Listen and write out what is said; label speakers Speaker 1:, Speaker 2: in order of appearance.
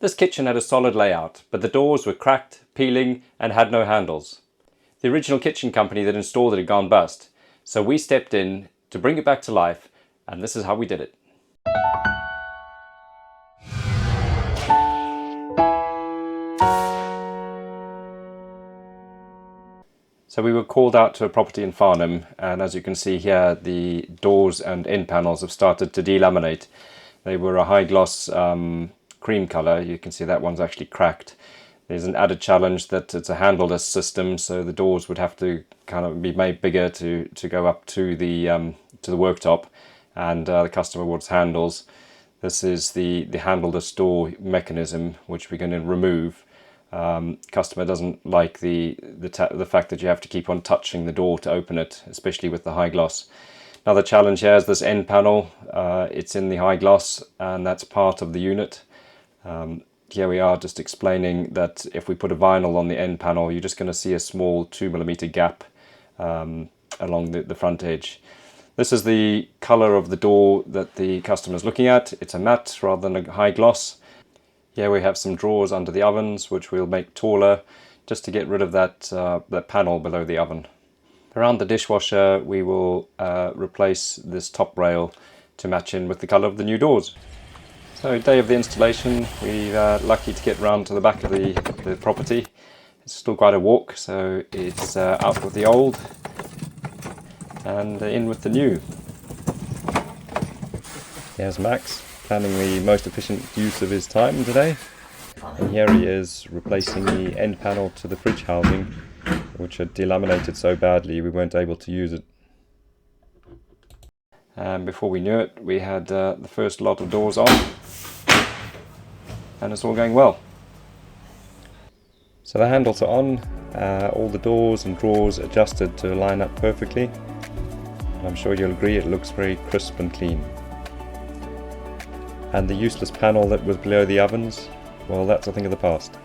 Speaker 1: This kitchen had a solid layout, but the doors were cracked, peeling, and had no handles. The original kitchen company that installed it had gone bust, so we stepped in to bring it back to life, and this is how we did it. So we were called out to a property in Farnham, and as you can see here, the doors and end panels have started to delaminate. They were a high gloss cream colour. You can see that one's actually cracked. There's an added challenge that it's a handleless system, so the doors would have to kind of be made bigger to go up to the worktop, and the customer wants handles. This is the handleless door mechanism, which we're going to remove. Customer doesn't like the fact that you have to keep on touching the door to open it, especially with the high gloss. Another challenge here is this end panel. It's in the high gloss, and that's part of the unit. Here we are just explaining that if we put a vinyl on the end panel, you're just going to see a small 2mm gap along the front edge. This is the colour of the door that the customer is looking at. It's a matte rather than a high gloss. Here we have some drawers under the ovens, which we'll make taller, just to get rid of that panel below the oven. Around the dishwasher, we will replace this top rail to match in with the colour of the new doors. So, day of the installation, we are lucky to get round to the back of the property. It's still quite a walk, so it's out with the old and in with the new. Here's Max, planning the most efficient use of his time today. And here he is replacing the end panel to the fridge housing, which had delaminated so badly we weren't able to use it. And before we knew it, we had the first lot of doors on, and it's all going well. So the handles are on, all the doors and drawers adjusted to line up perfectly. And I'm sure you'll agree it looks very crisp and clean. And the useless panel that was below the ovens, well, that's a thing of the past.